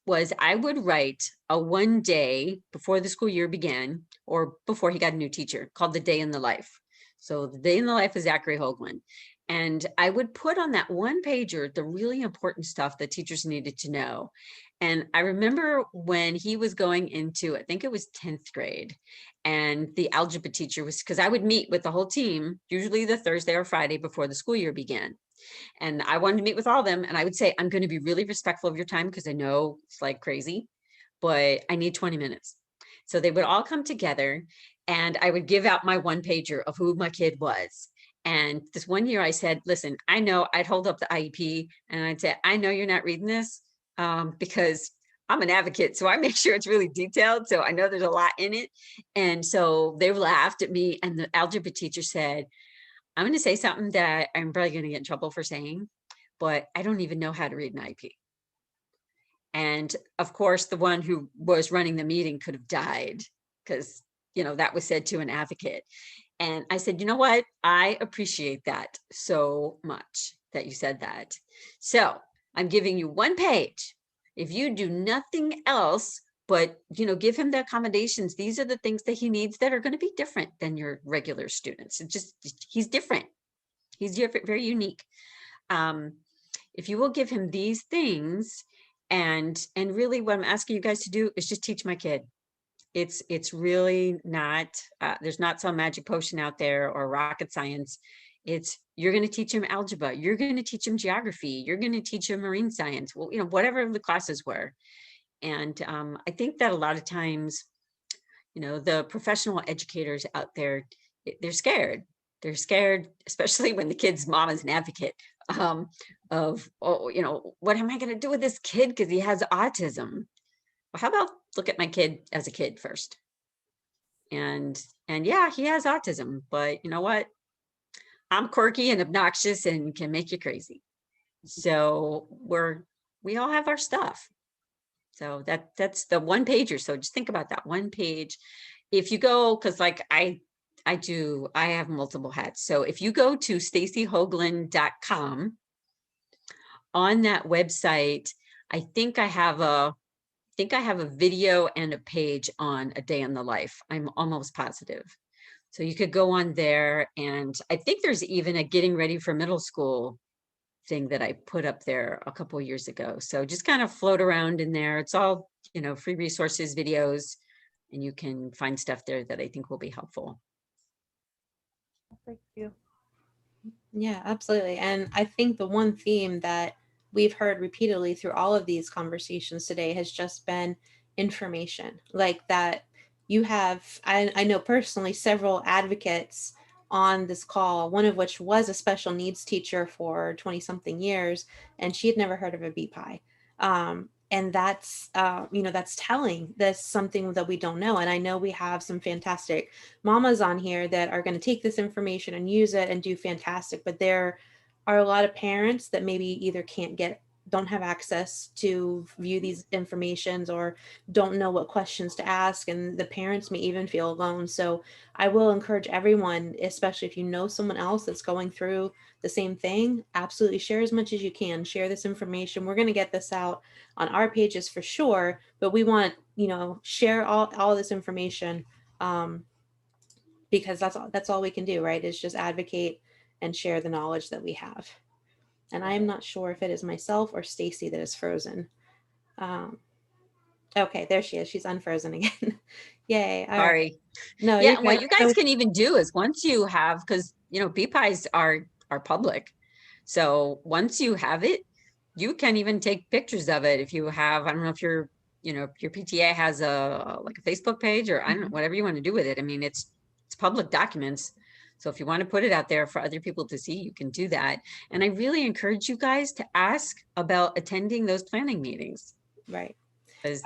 Was I would write a one day before the school year began, or before he got a new teacher, called The Day in the Life. So the day in the life of Zachary Hoagland. And I would put on that one pager the really important stuff that teachers needed to know. And I remember when he was going into, I think it was 10th grade, and the algebra teacher was, because I would meet with the whole team, usually the Thursday or Friday before the school year began. And I wanted to meet with all of them. And I would say, I'm going to be really respectful of your time because I know it's like crazy, but I need 20 minutes. So they would all come together and I would give out my one pager of who my kid was. And this one year I said, listen, I know, I'd hold up the IEP and I'd say, I know you're not reading this because I'm an advocate. So I make sure it's really detailed. So I know there's a lot in it. And so they laughed at me. And the algebra teacher said, I'm going to say something that I'm probably going to get in trouble for saying, but I don't even know how to read an IP. And of course, the one who was running the meeting could have died because, that was said to an advocate. And I said, you know what? I appreciate that so much that you said that. So I'm giving you one page. If you do nothing else, but give him the accommodations, these are the things that he needs that are going to be different than your regular students. He's different. He's different, very unique. If you will give him these things, and really what I'm asking you guys to do is just teach my kid. It's really not, there's not some magic potion out there or rocket science. You're going to teach him algebra. You're going to teach him geography. You're going to teach him marine science. Well, whatever the classes were. And I think that a lot of times, the professional educators out there, they're scared. They're scared, especially when the kid's mom is an advocate of, what am I going to do with this kid because he has autism? Well, how about look at my kid as a kid first? And yeah, he has autism, but you know what? I'm quirky and obnoxious and can make you crazy. So we all have our stuff. So that's the one pager. So just think about that one page. If you go, because like I have multiple hats. So if you go to staceyhoagland.com, on that website, I think I have a video and a page on a day in the life. I'm almost positive. So you could go on there, and I think there's even a getting ready for middle school thing that I put up there a couple of years ago. So just kind of float around in there. It's all, free resources, videos, and you can find stuff there that I think will be helpful. Thank you. Yeah, absolutely. And I think the one theme that we've heard repeatedly through all of these conversations today has just been information. Like that you have, I know personally several advocates on this call, one of which was a special needs teacher for 20 something years, and she had never heard of a BPI. And that's, that's telling. That's something that we don't know. And I know we have some fantastic mamas on here that are going to take this information and use it and do fantastic. But there are a lot of parents that maybe either don't have access to view these informations or don't know what questions to ask. And the parents may even feel alone. So I will encourage everyone, especially if you know someone else that's going through the same thing, absolutely share as much as you can. Share this information. We're going to get this out on our pages for sure, but we want, share all this information, because that's all we can do, right? Is just advocate and share the knowledge that we have. And I am not sure if it is myself or Stacey that is frozen. Okay, there she is. She's unfrozen again. Yay. All right. Sorry. No, Yeah, you're and what good. you guys can even do is once you have, because BPIs are public. So once you have it, you can even take pictures of it. If you have, I don't know if your PTA has a Facebook page, or I don't know, whatever you want to do with it. I mean, it's public documents. So if you want to put it out there for other people to see, you can do that. And I really encourage you guys to ask about attending those planning meetings. Right. Because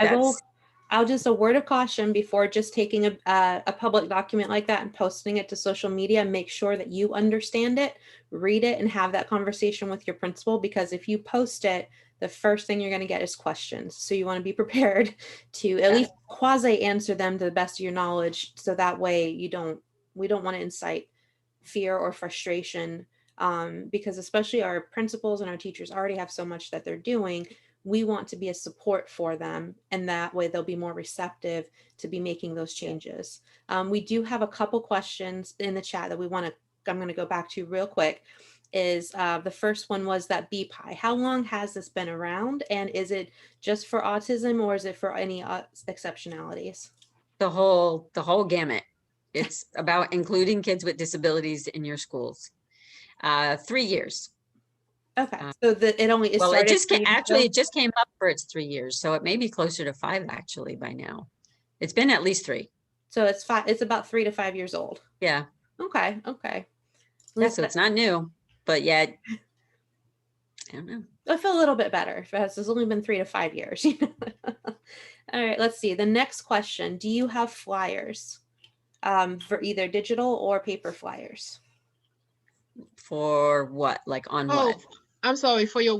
I'll just a word of caution before just taking a public document like that and posting it to social media. Make sure that you understand it, read it, and have that conversation with your principal, because if you post it, the first thing you're going to get is questions. So you want to be prepared to at least quasi answer them to the best of your knowledge. So that way we don't want to incite fear or frustration, because especially our principals and our teachers already have so much that they're doing. We want to be a support for them, and that way they'll be more receptive to be making those changes. We do have a couple questions in the chat that I'm going to go back to real quick. Is the first one was that BPI. How long has this been around, and is it just for autism, or is it for any exceptionalities? The whole gamut. It's about including kids with disabilities in your schools. 3 years. Okay, so it just came up for its 3 years, so it may be closer to 5 actually by now. It's been at least 3. So it's 5. It's about 3 to 5 years old. Yeah. Okay. Yeah, so it's not new, but yet I don't know. I feel a little bit better because it's only been 3 to 5 years. All right, let's see. The next question: do you have flyers, for either digital or paper flyers? For what? Like on what? I'm sorry, for your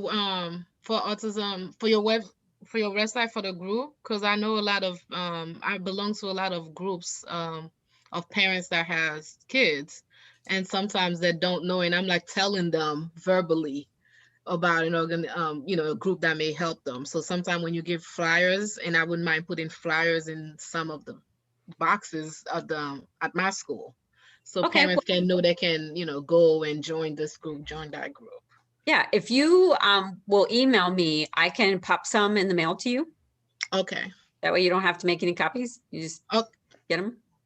for autism, for your website for the group, because I know a lot of I belong to a lot of groups of parents that has kids, and sometimes they don't know, and I'm like telling them verbally about a group that may help them. So sometimes when you give flyers, and I wouldn't mind putting flyers in some of the boxes at my school, so parents can know they can go and join this group, join that group. Yeah, if you will email me, I can pop some in the mail to you. Okay. That way you don't have to make any copies. You just get them.